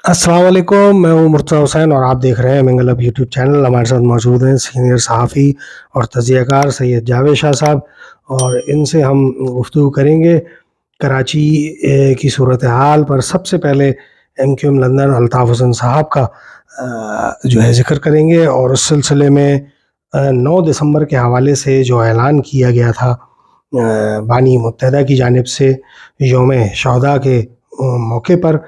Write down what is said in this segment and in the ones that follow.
अस्सलाम वालेकुम, मैं हूँ मुर्तज़ा हुसैन और आप देख रहे हैं मंगल हब यूट्यूब चैनल। हमारे साथ मौजूद हैं सीनियर सहाफ़ी और तज़कियाकार सैयद जावेद शाह साहब, और इनसे हम गुफ्तगू करेंगे कराची की सूरत हाल पर। सबसे पहले एमक्यूएम लंदन अल्ताफ़ हुसैन साहब का जो है ज़िक्र करेंगे, और उस सिलसिले में 9 दिसंबर के हवाले से जो ऐलान किया गया था बानी मुत्तहदा की जानिब से यौम शहदा के मौके पर,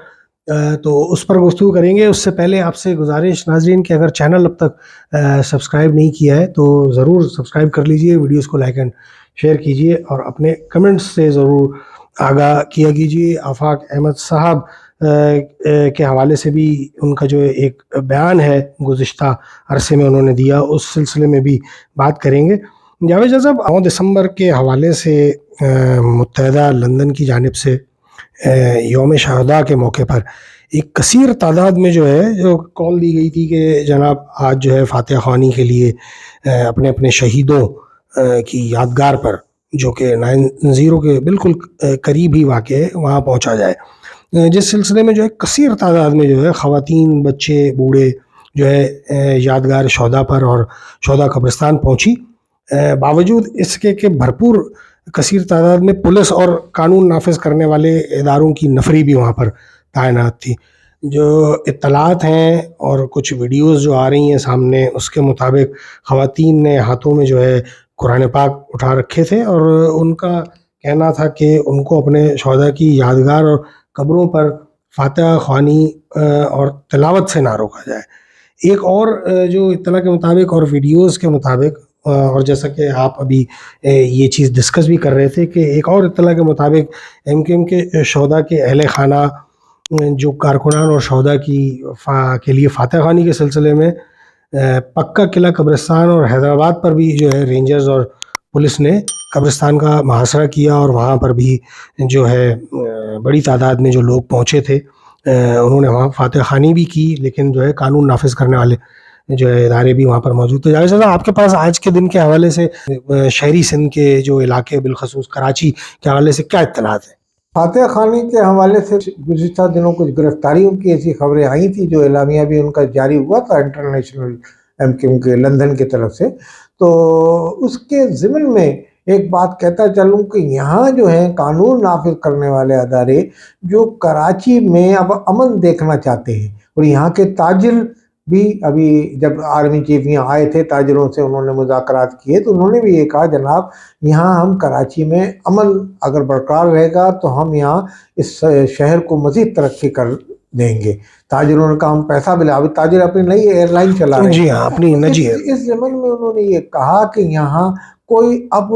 तो उस पर गुफ्तगू करेंगे। उससे पहले आपसे गुजारिश नाज़रीन कि अगर चैनल अब तक सब्सक्राइब नहीं किया है तो ज़रूर सब्सक्राइब कर लीजिए, वीडियोस को लाइक एंड शेयर कीजिए और अपने कमेंट्स से ज़रूर आगाह किया कीजिए। आफाक अहमद साहब के हवाले से भी उनका जो एक बयान है गुज़िश्ता अरसे में उन्होंने दिया, उस सिलसिले में भी बात करेंगे। जावेद साहब, 9 दिसंबर के हवाले से मुत्तहदा लंदन की जानिब से यौम शहदा के मौके पर एक कसीर तादाद में जो है जो कॉल दी गई थी कि जनाब आज जो है फातिहा ख़्वानी के लिए अपने अपने शहीदों की यादगार पर, जो कि 9-0 के बिल्कुल करीब ही वाक़ है, वहाँ पहुँचा जाए। जिस सिलसिले में जो है कसीर तादाद में जो है ख़वातीन, बच्चे, बूढ़े जो है यादगार शहदा पर और शहदा कब्रिस्तान पहुँची। बावजूद इसके कि भरपूर कसीर तादाद में पुलिस और कानून नाफिज करने वाले इदारों की नफरी भी वहाँ पर तैनात थी। जो इत्तलात हैं और कुछ वीडियोस जो आ रही हैं सामने, उसके मुताबिक ख़वातीन ने हाथों में जो है कुरान पाक उठा रखे थे और उनका कहना था कि उनको अपने शहदा की यादगार और कब्रों पर फातिहा ख़्वानी और तिलावत से ना रोका जाए। एक और जो इत्तला के मुताबिक और वीडियोस के मुताबिक, और जैसा कि आप अभी ये चीज़ डिस्कस भी कर रहे थे कि एक और इत्तला के मुताबिक एमक्यूएम के शहदा के अहले खाना जो कारकुनान और शहदा की के लिए फातिहा ख़्वानी के सिलसिले में पक्का किला कब्रिस्तान और हैदराबाद पर भी जो है रेंजर्स और पुलिस ने कब्रिस्तान का मुहासरा किया, और वहाँ पर भी जो है बड़ी तादाद में जो लोग पहुँचे थे उन्होंने वहाँ फातिहा ख़्वानी भी की, लेकिन जो है कानून नाफिज करने वाले जो है इदारे भी वहाँ पर मौजूद थे। जावेद साहब, आपके पास आज के दिन के हवाले से शहरी सिंध के जो इलाके बिलखसूस कराची के हवाले से क्या इत्तलात है? फातिहा ख़्वानी के हवाले से गुज़िश्ता दिनों कुछ गिरफ्तारियों की ऐसी खबरें आई थी, जो एलामिया भी उनका जारी हुआ था इंटरनेशनल एमक्यूएम के लंदन की तरफ से। तो उसके ज़िम्न में एक बात कहता चलूँ कि यहाँ जो है कानून नाफिज करने वाले अदारे जो कराची में अब अमन देखना चाहते हैं, और यहाँ के ताजिर भी, अभी जब आर्मी चीफ यहाँ आए थे ताजिरों से उन्होंने मुज़ाकरात किए तो उन्होंने भी ये कहा, जनाब यहाँ हम कराची में अमन अगर बरकरार रहेगा तो हम यहाँ इस शहर को मज़ीद तरक्की कर देंगे। ताजिरों ने कहा हम पैसा भी, अभी ताजिर अपनी नई एयरलाइन चला रहे हैं। जी हाँ, अपनी निजी है। इस ज़मन में उन्होंने ये कहा कि यहाँ कोई अब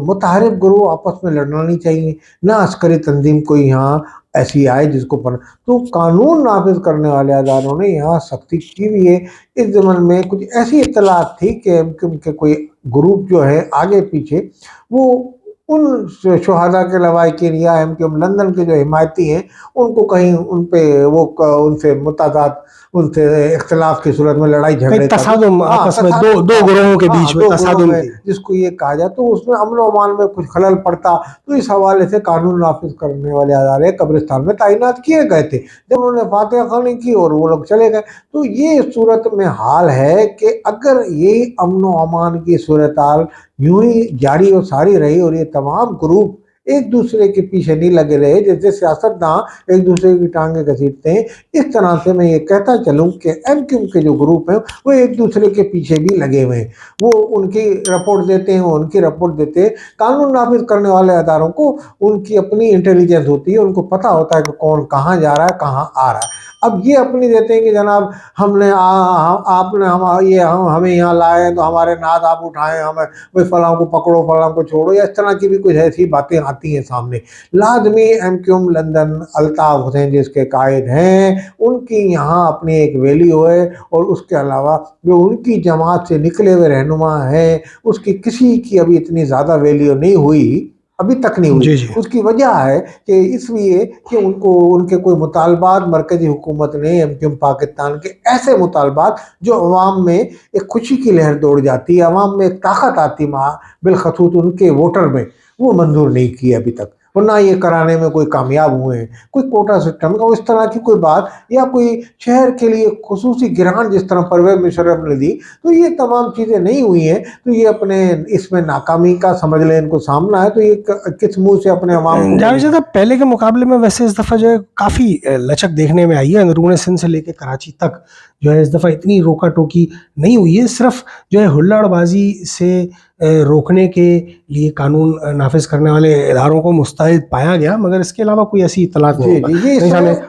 मुताहरिफ ग्रुप आपस में लड़ना नहीं चाहिए, ना अस्करी तंजीम कोई यहाँ ऐसी आए जिसको पर, तो कानून नाफिज करने वाले अदारों ने यहाँ सख्ती की भी है। इस ज़मन में कुछ ऐसी इत्तलात थी कि एमक्यूएम के कोई ग्रुप जो है आगे पीछे, वो उन शहादा के लवाहिकीन या एमक्यूएम लंदन के जो हिमायती हैं उनको कहीं उन पे वो उनसे मुतादाद, उनसे इख्तिलाफ की सूरत में लड़ाई झगड़े, तसादुम आपस में दो ग्रोहों के बीच में तसादुम थी, जिसको ये कहा जाए, तो उसमें अमन और अमान में कुछ खलल पड़ता, तो इस हवाले से कानून नाफिज करने वाले अदारे कब्रिस्तान में तैनात किए गए थे। जब उन्होंने फातिहा ख़्वानी की और वो लोग चले गए, तो ये सूरत में हाल है कि अगर ये अमन और अमान की सूरत हाल यूं ही जारी और सारी रही और ये तमाम ग्रुप एक दूसरे के पीछे नहीं लगे रहे, जैसे सियासतदान एक दूसरे की टांगें घसीटते हैं, इस तरह से मैं ये कहता चलूँ कि एमक्यूएम के जो ग्रुप हैं वो एक दूसरे के पीछे भी लगे हुए हैं। वो उनकी रिपोर्ट देते हैं, वो उनकी रिपोर्ट देते हैं। कानून नाफिज करने वाले अदारों को उनकी अपनी इंटेलिजेंस होती है, उनको पता होता है कि कौन कहाँ जा रहा है, कहाँ आ रहा है। अब ये अपनी देते हैं कि जनाब हमने आपने हमें यहाँ लाए तो हमारे नाद आप उठाएं, हमें भाई फलां को पकड़ो, फलां को छोड़ो, या इस तरह की भी कुछ ऐसी बातें आती हैं सामने। लाजमी एमक्यूएम लंदन अल्ताफ़ हुसैन जिसके कायद हैं, उनकी यहाँ अपनी एक वैल्यू है, और उसके अलावा जो उनकी जमात से निकले हुए रहनुमा हैं उसकी किसी की अभी इतनी ज़्यादा वैल्यू नहीं हुई, अभी तक नहीं हुई। उसकी वजह है कि इसलिए कि उनको उनके कोई मुतालबात मरकज़ी हुकूमत ने, एमक्यूएम पाकिस्तान के ऐसे मुतालबात जो अवाम में एक खुशी की लहर दौड़ जाती है, अवाम में एक ताकत आती बिलखसूस उनके वोटर में, वो मंजूर नहीं की अभी तक। और ना ये कराने में कोई कामयाब हुए हैं, कोई कोटा सिस्टम का इस तरह की कोई बात, या कोई शहर के लिए खुसूसी ग्रांट जिस तरह परवेज मुशर्रफ ने दी, तो ये तमाम चीज़ें नहीं हुई हैं। तो ये अपने इसमें नाकामी का समझ लें इनको सामना है, तो ये किस मुंह से अपने अवाम को जावेद साहब, पहले के मुकाबले में वैसे इस दफ़ा जो है काफ़ी लचक देखने में आई है। अंदरून सिंध से लेकर कराची तक जो है इस दफ़ा इतनी रोका टोकी नहीं हुई है। सिर्फ जो है हुल्लड़बाजी से रोकने के लिए कानून नाफिज करने वाले इदारों को मुस्तैद पाया गया, मगर इसके अलावा कोई ऐसी इतलात जी नहीं जी,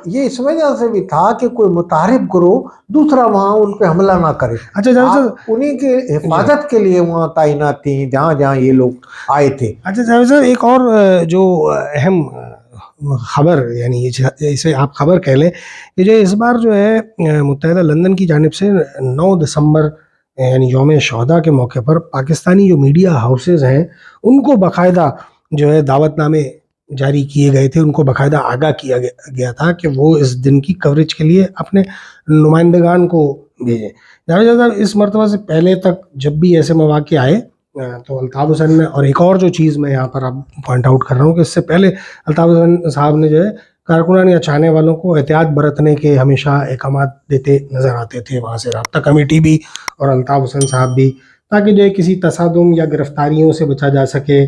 ये इस वजह से भी था कि कोई मुतारिब ग्रोह दूसरा वहाँ उन पे हमला ना करे। अच्छा जावेद साहब, आप उन्हीं के हिफाजत के लिए वहाँ तैनात थी जहाँ जहाँ ये लोग आए थे। अच्छा जावेद साहब, एक और जो अहम खबर, यानी इसे आप खबर कह लें कि जो इस बार जो है मुत्तहिदा लंदन की जानिब से 9 दिसंबर यानी यौम शहदा के मौके पर पाकिस्तानी जो मीडिया हाउसेज हैं उनको बाकायदा जो है दावतनामे जारी किए गए थे, उनको बाकायदा आगाह किया गया था कि वो इस दिन की कवरेज के लिए अपने नुमाइंदगान को भेजें। जावेद साहब, इस मरतबा से पहले तक जब भी ऐसे मौके आए तो अल्ताफ़ हुसैन ने, और एक और जो चीज़ मैं यहाँ पर अब पॉइंट आउट कर रहा हूँ कि इससे पहले अल्ताफ़ हुसैन साहब ने जो है कारकुनान या चाहने वालों को एहतियात बरतने के हमेशा अहकामात देते नज़र आते थे, वहाँ से राब्ता कमेटी भी और अल्ताफ़ हुसैन साहब भी, ताकि जो है किसी तसादुम या गिरफ्तारियों से बचा जा सके।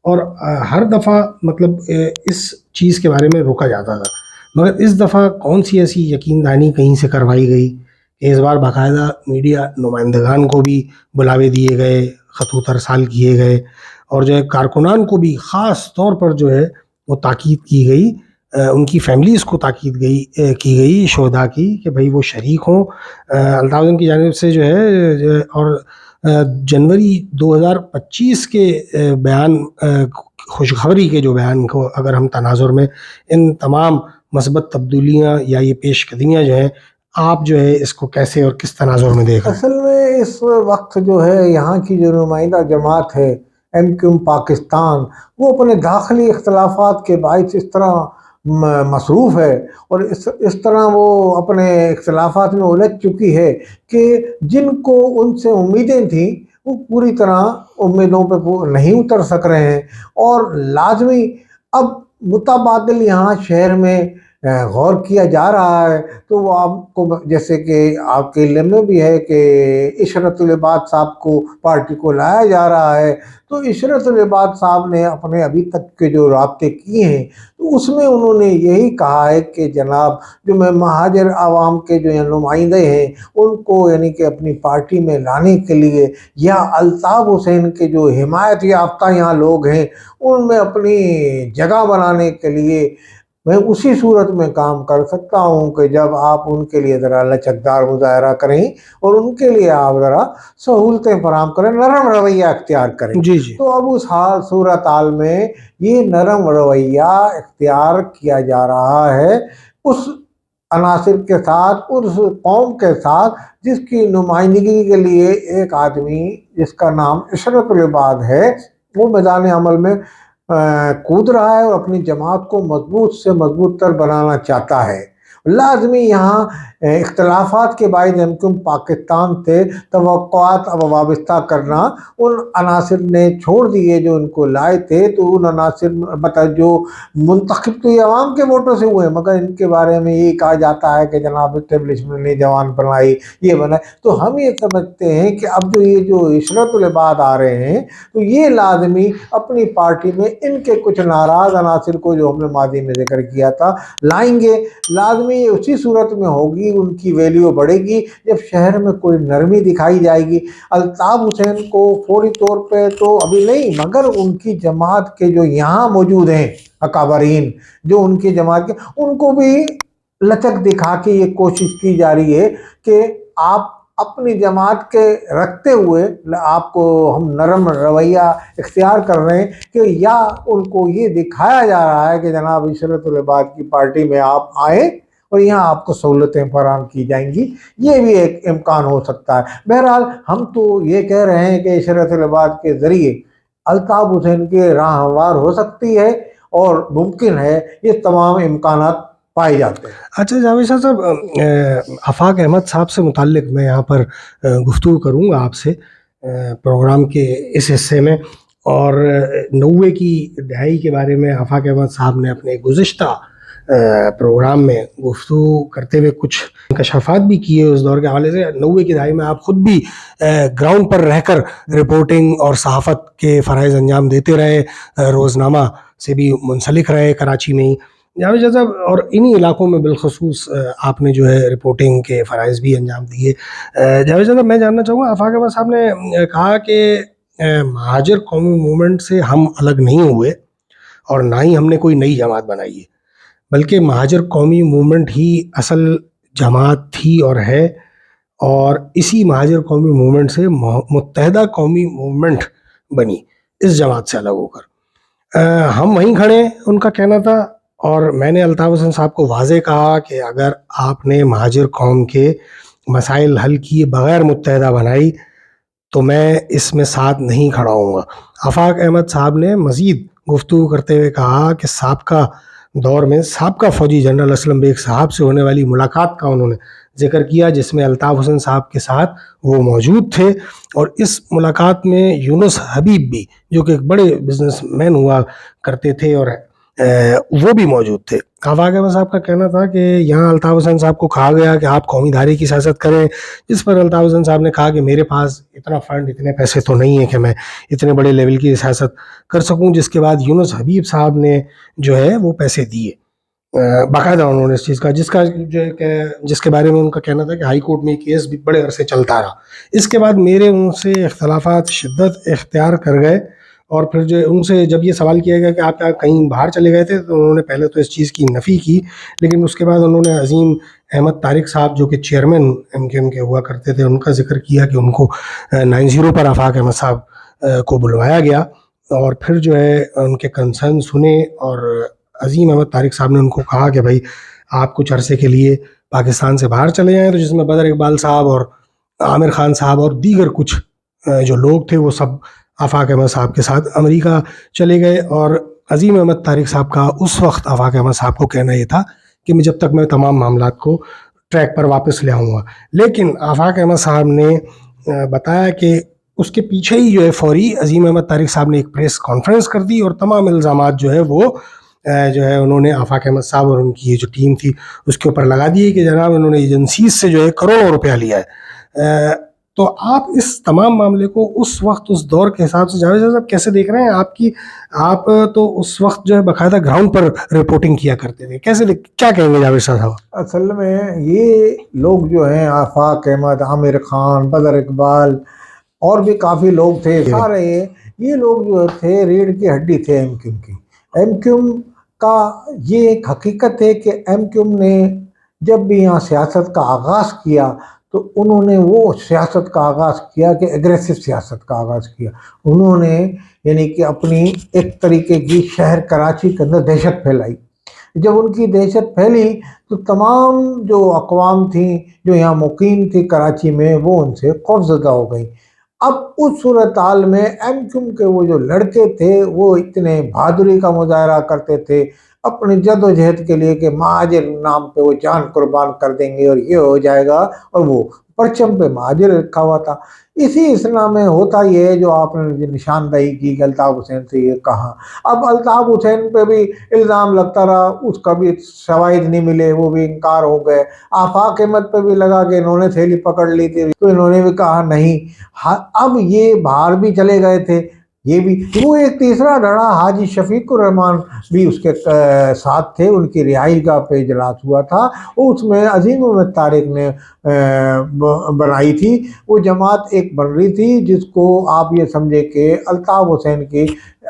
और हर दफ़ा मतलब इस चीज़ के बारे में रोका जाता था, मगर इस दफ़ा कौन सी ऐसी यकीन दहानी कहीं से करवाई गई कि इस बार बाकायदा मीडिया नुमाइंदगान को भी बुलावे दिए गए, खतूत अरसाल किए गए, और जो है कारकुनान को भी ख़ास तौर पर जो है वो ताकीद की गई, उनकी फैमिलीज़ को ताकीद की गई शोधा की कि भाई वो शरीक हों। अल्ताफ़ हुसैन की जानिब से जो है और जनवरी 2025 के बयान, खुशखबरी के जो बयान को अगर हम तनाजुर में इन तमाम मस्बत तब्दीलियाँ या ये पेशकदमियाँ जो हैं, आप जो है इसको कैसे और किस तनाजुर में देख रहे हैं? असल में इस वक्त जो है यहाँ की जो नुमाइंदा जमात है MQM पाकिस्तान, वो अपने दाखिली इख्तलाफात के बाइस इस तरह मसरूफ़ है और इस तरह वो अपने इख्तलाफात में उलझ चुकी है कि जिनको उनसे उम्मीदें थी वो पूरी तरह उम्मीदों पे नहीं उतर सक रहे हैं। और लाजमी अब मुतबादिल यहाँ शहर में गौर किया जा रहा है। तो वो आपको जैसे कि आपके इल्म में भी है कि इशरतुल इबाद साहब को पार्टी को लाया जा रहा है। तो इशरतुल इबाद साहब ने अपने अभी तक के जो राब्ते किए हैं तो उसमें उन्होंने यही कहा है कि जनाब जो मैं महाजर आवाम के जो नुमाइंदे हैं उनको यानी कि अपनी पार्टी में लाने के लिए, या अल्ताफ़ हुसैन के जो हिमायत याफ्ता यहाँ लोग हैं उनमें अपनी जगह बनाने के लिए मैं उसी सूरत में काम कर सकता हूँ कि जब आप उनके लिए ज़रा लचकदार मुजाहरा करें और उनके लिए आप ज़रा सहूलतें फराहम करें, नरम रवैया इख्तियार करें। जी जी। तो अब उस सूरत हाल में ये नरम रवैया इख्तियार किया जा रहा है उस अनासिर के साथ, उस कौम के साथ जिसकी नुमाइंदगी के लिए एक आदमी जिसका नाम इशरतुल इबाद है वो मैदान अमल में कूद रहा है और अपनी जमात को मजबूत से मजबूत तर बनाना चाहता है। लाजमी यहाँ इख्तलाफात के बायस MQM पाकिस्तान से तवक्कुआत अब वाबस्ता करना उन अनासिर ने छोड़ दिए जो इनको लाए थे। तो उन अनासिर मतलब जो मुंतखब तो ये अवाम के वोटों से हुए, मगर इनके बारे में ये कहा जाता है कि जनाब इस्टेब्लिशमेंट ने जवान बनाई, ये बनाए। तो हम ये समझते हैं कि अब जो इशरतुल इबाद आ रहे हैं तो ये लाजमी अपनी पार्टी में इनके कुछ नाराज़ अनासिर को, जो हमने मादी में जिक्र किया था, लाएंगे। लाजमी ये उसी सूरत में होगी, उनकी वैल्यू बढ़ेगी जब शहर में कोई नरमी दिखाई जाएगी। अल्ताफ़ हुसैन को फौरी तौर पे तो अभी नहीं, मगर उनकी जमात के जो यहाँ मौजूद हैं अकाबरीन, जो उनकी जमात के, उनको भी लचक दिखा के ये कोशिश की जा रही है कि आप अपनी जमात के रखते हुए आपको हम नरम रवैया इख्तियार कर रहे हैं कि या उनको ये दिखाया जा रहा है कि जनाब इशरतुल इबाद की पार्टी में आप आए और यहाँ आपको सहूलतें फराहम की जाएंगी। ये भी एक इम्कान हो सकता है। बहरहाल हम तो ये कह रहे हैं कि इशरतुल इबाद के ज़रिए अल्ताफ़ हुसैन की राह हमवार हो सकती है और मुमकिन है ये तमाम इम्कानात पाए जाते हैं। अच्छा जावेद साहब, आफाक अहमद साहब से मुताल्लिक मैं यहाँ पर गुफ्तगू करूँगा आपसे प्रोग्राम के इस हिस्से में, اور 90 کی دہائی کے بارے میں آفاق احمد صاحب نے اپنے گزشتہ پروگرام میں گفتگو کرتے ہوئے کچھ انکشافات بھی کیے اس دور کے حوالے سے. 90 کی دہائی میں آپ خود بھی گراؤنڈ پر رہ کر رپورٹنگ اور صحافت کے فرائض انجام دیتے رہے, روزنامہ سے بھی منسلک رہے کراچی میں ہی جاوید شاہ صاحب, اور انہی علاقوں میں بالخصوص آپ نے جو ہے رپورٹنگ کے فرائض بھی انجام دیے. جاوید شاہ صاحب, میں جاننا چاہوں گا, آفاق احمد صاحب نے کہا کہ مہاجر قومی موومنٹ سے ہم الگ نہیں ہوئے اور نہ ہی ہم نے کوئی نئی جماعت بنائی ہے, بلکہ مہاجر قومی موومنٹ ہی اصل جماعت تھی اور ہے, اور اسی مہاجر قومی موومنٹ سے متحدہ قومی موومنٹ بنی اس جماعت سے الگ ہو کر. ہم وہیں کھڑے ہیں, ان کا کہنا تھا. اور میں نے الطاف حسین صاحب کو واضح کہا کہ اگر آپ نے مہاجر قوم کے مسائل حل کیے بغیر متحدہ بنائی تو میں اس میں ساتھ نہیں کھڑا ہوں گا. آفاق احمد صاحب نے مزید گفتگو کرتے ہوئے کہا کہ سابقہ دور میں سابقہ فوجی جنرل اسلم بیگ صاحب سے ہونے والی ملاقات کا انہوں نے ذکر کیا, جس میں الطاف حسین صاحب کے ساتھ وہ موجود تھے, اور اس ملاقات میں یونس حبیب بھی, جو کہ ایک بڑے بزنس مین ہوا کرتے تھے, اور وہ بھی موجود تھے. آفاق احمد صاحب کا کہنا تھا کہ یہاں الطاف حسین صاحب کو کہا گیا کہ آپ قومی دھارے کی سیاست کریں, جس پر الطاف حسین صاحب نے کہا کہ میرے پاس اتنا فنڈ, اتنے پیسے تو نہیں ہیں کہ میں اتنے بڑے لیول کی سیاست کر سکوں. جس کے بعد یونس حبیب صاحب نے جو ہے وہ پیسے دیے باقاعدہ انہوں نے اس چیز کا, جس کے بارے میں ان کا کہنا تھا کہ ہائی کورٹ میں کیس بھی بڑے عرصے چلتا رہا. اس کے بعد میرے ان سے اختلافات شدت اختیار کر گئے, اور پھر جو ان سے جب یہ سوال کیا گیا کہ آپ کہیں باہر چلے گئے تھے, تو انہوں نے پہلے تو اس چیز کی نفی کی, لیکن اس کے بعد انہوں نے عظیم احمد طارق صاحب جو کہ چیئرمین ایم کے ہوا کرتے تھے, ان کا ذکر کیا کہ ان کو 90 پر آفاق احمد صاحب کو بلوایا گیا, اور پھر جو ہے ان کے کنسرن سنے, اور عظیم احمد طارق صاحب نے ان کو کہا کہ بھائی آپ کچھ عرصے کے لیے پاکستان سے باہر چلے جائیں, تو جس میں بدر اقبال صاحب اور عامر خان صاحب اور دیگر کچھ جو لوگ تھے وہ سب آفاق احمد صاحب کے ساتھ امریکہ چلے گئے. اور عظیم احمد طارق صاحب کا اس وقت آفاق احمد صاحب کو کہنا یہ تھا کہ میں جب تک میں تمام معاملات کو ٹریک پر واپس لے آؤں گا, لیکن آفاق احمد صاحب نے بتایا کہ اس کے پیچھے ہی جو ہے فوری عظیم احمد طارق صاحب نے ایک پریس کانفرنس کر دی, اور تمام الزامات جو ہے وہ جو ہے انہوں نے آفاق احمد صاحب اور ان کی یہ جو ٹیم تھی اس کے اوپر لگا دیے کہ جناب انہوں نے ایجنسیز سے جو ہے کروڑوں روپیہ لیا ہے. تو آپ اس تمام معاملے کو اس وقت اس دور کے حساب سے جاوید صاحب کیسے دیکھ رہے ہیں؟ آپ تو اس وقت جو ہے باقاعدہ گراؤنڈ پر رپورٹنگ کیا کرتے تھے, کیا کہیں گے جاوید صاحب؟ اصل میں یہ لوگ جو ہیں آفاق احمد, عامر خان, بدر اقبال اور بھی کافی لوگ تھے, سارے یہ لوگ جو تھے ریڑھ کی ہڈی تھے ایم کیو کی. ایم کیو کا یہ ایک حقیقت ہے کہ ایم کیو نے جب بھی یہاں سیاست کا آغاز کیا تو انہوں نے وہ سیاست کا آغاز کیا کہ ایگریسو سیاست کا آغاز کیا. انہوں نے یعنی کہ اپنی ایک طریقے کی شہر کراچی کے اندر دہشت پھیلائی. جب ان کی دہشت پھیلی تو تمام جو اقوام تھیں جو یہاں مقیم تھی کراچی میں, وہ ان سے خوفزدہ ہو گئی. اب اس صورتحال میں ایم کیو کے وہ جو لڑکے تھے وہ اتنے بہادری کا مظاہرہ کرتے تھے اپنی جد و جہد کے لیے کہ مہاجر نام پہ وہ جان قربان کر دیں گے اور یہ ہو جائے گا, اور وہ پرچم پہ مہاجر رکھا ہوا تھا. اسی اسلام میں ہوتا یہ ہے جو آپ نے نشاندہی کی کہ الطاف حسین سے یہ کہا. اب الطاف حسین پہ بھی الزام لگتا رہا, اس کا بھی شواہد نہیں ملے, وہ بھی انکار ہو گئے. آفاق احمد پہ بھی لگا کہ انہوں نے تھیلی پکڑ لی تھی, تو انہوں نے بھی کہا نہیں. اب یہ باہر بھی چلے گئے تھے, یہ بھی. وہ ایک تیسرا دھڑا حاجی شفیق الرحمان بھی اس کے ساتھ تھے, ان کی رہائی گاہ پہ اجلاس ہوا تھا, اس میں عظیم احمد طارق نے بنائی تھی. وہ جماعت ایک بن رہی تھی جس کو آپ یہ سمجھے کہ الطاف حسین کے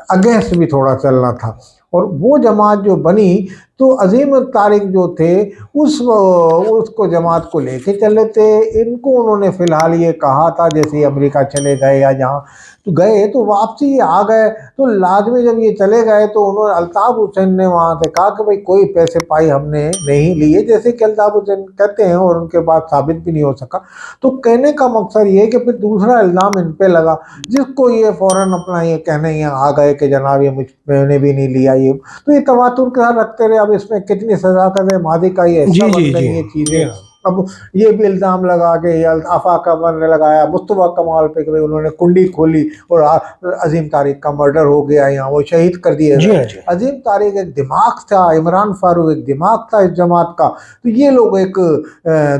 اگینسٹ بھی تھوڑا چلنا تھا, اور وہ جماعت جو بنی تو عظیم طارق جو تھے اس کو جماعت کو لے کے چلے تھے. ان کو انہوں نے فی الحال یہ کہا تھا جیسے امریکہ چلے گئے یا جہاں تو گئے تو واپسی آ گئے, تو لازمی جب یہ چلے گئے تو انہوں نے الطاف حسین نے وہاں سے کہا کہ بھائی کوئی پیسے پائی ہم نے نہیں لیے, جیسے کہ الطاف حسین کہتے ہیں اور ان کے بعد ثابت بھی نہیں ہو سکا. تو کہنے کا مقصد یہ کہ پھر دوسرا الزام ان پہ لگا, جس کو یہ فوراً اپنا یہ کہنے یہ آ گئے کہ جناب یہ میں نے بھی نہیں لیا. یہ تو یہ تواتر کے ساتھ رکھتے رہے. اب اس میں کتنی سزا کرے, ماضی کا یہ حصہ بن گئی یہ چیزیں. अब ये भी इल्ज़ाम लगा के आफाक अमर ने लगाया मुस्तफा कमाल पे कि भाई उन्होंने कुंडी खोली और अजीम तारिक का मर्डर हो गया, यहाँ वो शहीद कर दिए जी गए। हाँ जी। अजीम तारिक एक दिमाग था, इमरान फारूक एक दिमाग था इस जमात का। तो ये लोग एक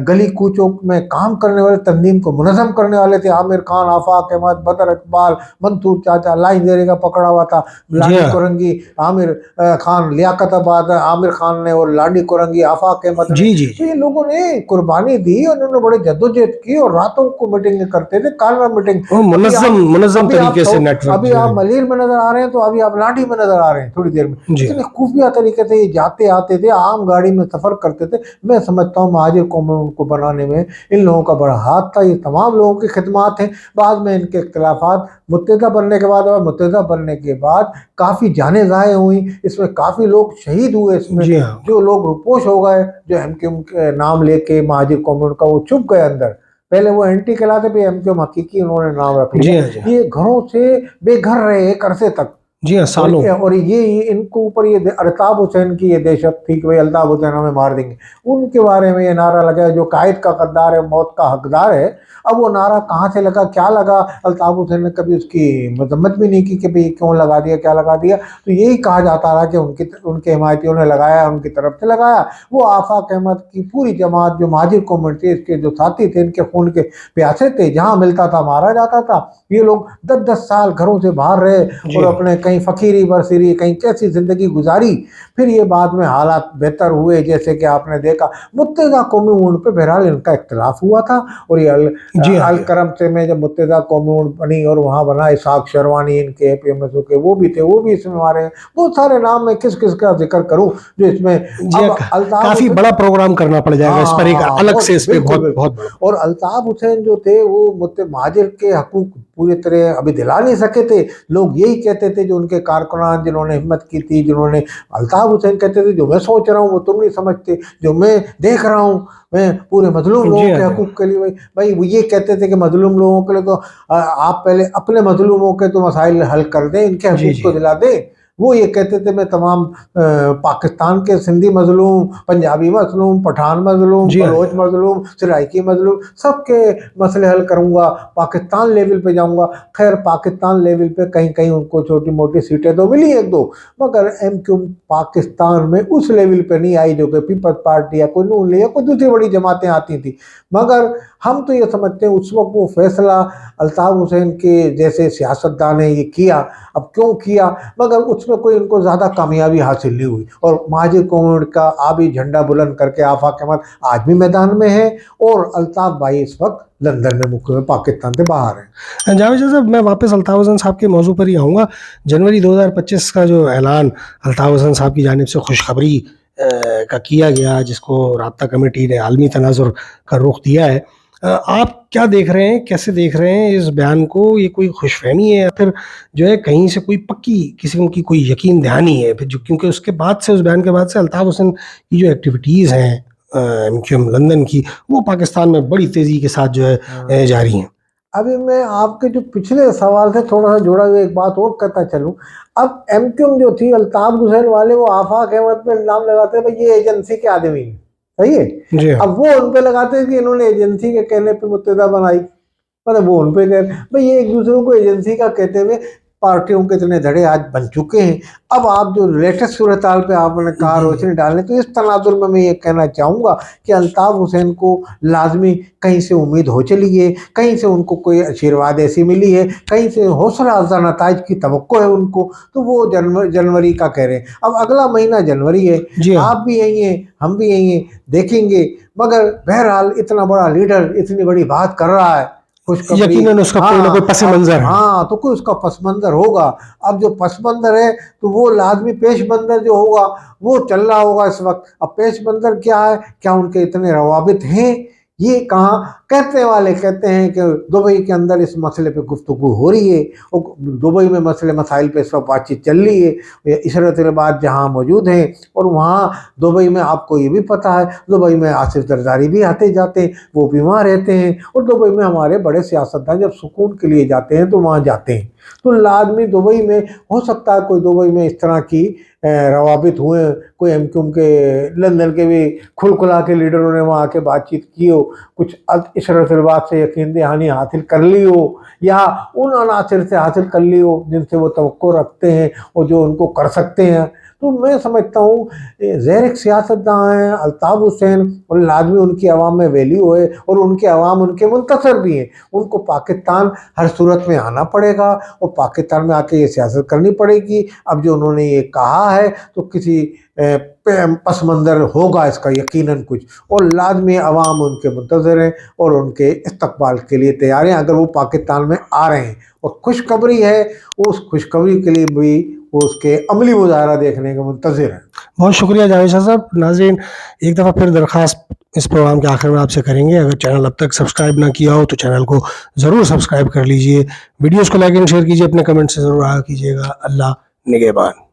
गली कूचों में काम करने वाले, तंजीम को मुनज़्ज़म करने वाले थे। आमिर खान, आफाक अहमद, बदर इकबाल, मंसूर चाचा, लाइन देने का पकड़ा हुआ था, लाडी हाँ। कोरंगी, आमिर खान, लियाकत आबाद, आमिर खान ने, और लाडी कोरंगी, आफाक अहमद ने। जी जी तो ये लोगों ने कुर्बानी दी, उन्होंने बड़े जद्दोजहद की और रातों को मीटिंग करते थे, कालवा मीटिंग। वो मुनज़्ज़म तरीके से नेटवर्क अभी जो आप है। मलीर में नजर आ रहे हैं तो अभी आप लाठी में नजर आ रहे हैं थोड़ी देर में। जी इतने खुफिया तरीके से ये जाते आते थे, आम गाड़ी में सफर करते थे। मैं समझता हूँ महाजिर कौम को बनाने में इन लोगों का बड़ा हाथ था। ये तमाम लोगों की खिदमत हैं। बाद में इनके इख्तिलाफात मुत्तहिदा बनने के बाद, और मुत्तहिदा बनने के बाद काफ़ी जानें ज़ाय हुई, इसमें काफ़ी लोग शहीद हुए, इसमें जी हाँ। जो लोग रुपोश हो गए, जो एमक्यूएम के नाम लेके महाजिर कौम का वो छुप गए अंदर। पहले वो एंटी कहलाते, फिर एमक्यूएम हकीकी उन्होंने नाम रख जी लिया। हाँ जी हाँ। ये घरों से बेघर रहे एक अरसे तक। जी हाँ, सालों। और ये इनको ऊपर ये अल्ताफ हुसैन की ये दहशत थी कि भाई अल्ताफ हुसैन हमें मार देंगे। उनके बारे में ये नारा लगा, जो कायद का गद्दार है मौत का हकदार है। अब वो नारा कहाँ से लगा, क्या लगा, अल्ताफ हुसैन ने कभी उसकी मजम्मत भी नहीं की कि भाई क्यों लगा दिया, क्या लगा दिया। तो यही कहा जाता रहा कि उनके हिमायतियों ने लगाया, उनकी तरफ से लगाया। वो आफाक अहमद की पूरी जमात, जो महाजिर कौम थी, इसके जो साथी थे, इनके खून के प्यासे थे, जहाँ मिलता था मारा जाता था। ये लोग 10-10 साल घरों से बाहर रहे जी और हाँ। अपने कहीं फकीरी बरसिरी, कहीं कैसी ज़िंदगी गुजारी। फिर ये बाद में हालात बेहतर हुए, जैसे कि आपने देखा मुत्तहिदा कौमी मूड पे बहरहाल इनका इख्तिलाफ हुआ था। और ये जी हाँ अल जी हाँ। करम से में जब मुत्तहिदा कौमी मूड बनी और वहाँ बना इसाक शरवानी, इनके PMSO के वो भी थे, वो भी इसमें मारे हैं। बहुत सारे नाम मैं किस किस का जिक्र करूँ जो इसमें। जी हाँ, अब अल्ताफ काफी हुसैन, बड़ा प्रोग्राम करना पड़ जाएगा इस पर, एक हाँ अलग बहुत, से इस पे बिल्कुल बहुत बिल्कुल। बहुत बड़ा। और अल्ताफ हुसैन जो थे वो महाजिर के हकूक पूरी तरह अभी दिला नहीं सके थे। लोग यही कहते थे, जो उनके कारकुनान जिन्होंने हिम्मत की थी, जिन्होंने, अल्ताफ हुसैन कहते थे जो मैं सोच रहा हूँ वो तुम नहीं समझते, जो मैं देख रहा हूँ मैं पूरे मजलूम जी लोगों हाँ के जी हाँ। हकूक के लिए। भाई वो ये कहते थे कि मजलूम लोगों के लिए तो आप पहले अपने मजलूमों के तो मसाइल हल कर दें, इनके जी हकूक जी तो दिला दें। वो ये कहते थे मैं तमाम पाकिस्तान के सिंधी मजलूम, पंजाबी मजलूम, पठान मजलूम, जी हाँ जी बलोच हाँ। मजलूम, सराइकी मजलूम, सबके मसले हल करूँगा, पाकिस्तान लेवल पे जाऊँगा। खैर पाकिस्तान लेवल पे कहीं कहीं उनको छोटी मोटी सीटें तो मिली एक दो, मगर MQ पाकिस्तान में उस लेवल पे नहीं आई जो कि पीपल्स पार्टी या कोई नून लीग या कोई दूसरी बड़ी जमातें आती थी। मगर हम तो ये समझते हैं उस वक्त वो फैसला अल्ताफ हुसैन के जैसे सियासतदान ने ये किया। अब क्यों किया, मगर उसमें कोई इनको ज़्यादा कामयाबी हासिल नहीं हुई। और महाजिर कौम का आबी झंडा बुलंद करके आफाक अहमद आज भी मैदान में है, और अल्ताफ भाई इस वक्त लंदन में मुख्य पाकिस्तान से बाहर है। जावेद साहब, मैं वापस अल्ताफ हुसैन साहब के मौजू पर ही आऊँगा। जनवरी 2025 का जो ऐलान अल्ताफ हुसैन साहब की जानिब से खुशखबरी का किया गया, जिसको राब्ता कमेटी ने आलमी तनाजुर का रुख दिया है, आप क्या देख रहे हैं, कैसे देख रहे हैं इस बयान को? ये कोई खुशफहमी है या फिर जो है कहीं से कोई पक्की किस्म की कोई यकीन दहानी है? फिर जो, क्योंकि उसके बाद से, उस बयान के बाद से अल्ताफ हुसैन की जो एक्टिविटीज़ हैं MQM लंदन की, वो पाकिस्तान में बड़ी तेज़ी के साथ जो है जारी हैं। अभी मैं आपके जो पिछले सवाल से थोड़ा सा जुड़ा हुआ एक बात और कहता चलूं। अब MQ जो थी, अल्ताफ हुसैन वाले वो आफाक अहमद पे इल्जाम लगाते हैं भाई ये एजेंसी के आदमी हैं, सही है। जी हाँ। अब वो उन पे लगाते हैं कि इन्होंने एजेंसी के कहने पे मुत्तहिदा बनाई, मतलब वो उन पे कह भाई ये एक दूसरे को एजेंसी का कहते हुए पार्टियों के इतने धड़े आज बन चुके हैं। अब आप जो लेटेस्ट सूरत हाल पे आपने कहा रोशनी डालने, तो इस तनाजुर में मैं ये कहना चाहूँगा कि अल्ताफ हुसैन को लाजमी कहीं से उम्मीद हो चली है, कहीं से उनको कोई आशीर्वाद ऐसी मिली है, कहीं से हौसला अफजा नताइज की तवक्को है उनको, तो वो जनवरी का कह रहे हैं। अब अगला महीना जनवरी है, जी हाँ। आप भी यही हैं, हम भी यही हैं, देखेंगे। मगर बहरहाल इतना बड़ा लीडर इतनी बड़ी बात कर रहा है, खुशखबरी, यकीनन उसका कोई ना कोई पस मंजर है। हाँ, तो कोई उसका पस मंजर होगा। अब जो पस मंजर है तो वो लाजमी पेश मंजर जो होगा वो चल रहा होगा इस वक्त। अब पेश मंजर क्या है, क्या उनके इतने रवाबित हैं, ये कहाँ, कहते वाले कहते हैं कि दुबई के अंदर इस मसले पे गुफ्तगू हो रही है, और दुबई में मसले मसाइल पे सब बातचीत चल रही है। इशरत इल्बाद जहाँ मौजूद हैं, और वहाँ दुबई में आपको ये भी पता है, दुबई में आसिफ जरदारी भी आते जाते हैं, वो भी वहाँ रहते हैं। और दुबई में हमारे बड़े सियासतदान जब सुकून के लिए जाते हैं तो वहाँ जाते हैं। تو लाजमी दुबई में हो सकता है कोई दुबई में इस तरह की रवाबित हुए, कोई MQM के लंदन के भी खुलखुला के लीडरों ने वहाँ आके बातचीत की हो, कुछ इशरत से यकीन दहानी हासिल कर ली हो, या उन अनासिर से हासिल कर ली हो जिनसे वो तवक्को रखते हैं और जो उनको कर सकते हैं। तो मैं समझता हूँ ज़हर सियासतदान हैं अल्ताफ़ हुसैन, और लाजमी उनकी आवाम में वैल्यू है और उनके अवाम उनके मुंतसर भी हैं। उनको पाकिस्तान हर सूरत में आना पड़ेगा और पाकिस्तान में आके ये सियासत करनी पड़ेगी। अब जो उन्होंने ये कहा है तो किसी पस मंज़र होगा इसका यकीनन कुछ, और लाजमी अवाम उनके मुंतज़र हैं और उनके इस्तकबाल के लिए तैयार हैं अगर वो पाकिस्तान में आ रहे हैं। और खुशखबरी है, उस खुशखबरी के लिए भी वो उसके अमली मुजाहरा देखने के मुंतज़िर हैं। बहुत शुक्रिया जावेद शाह साहब। नाज़रीन, एक दफ़ा फिर दरख्वास्त इस प्रोग्राम के आखिर में आपसे करेंगे, अगर चैनल अब तक सब्सक्राइब ना किया हो तो चैनल को ज़रूर सब्सक्राइब कर लीजिए, वीडियोज़ को लाइक एंड शेयर कीजिए, अपने कमेंट से ज़रूर आगाह कीजिएगा। अल्लाह निगहबान।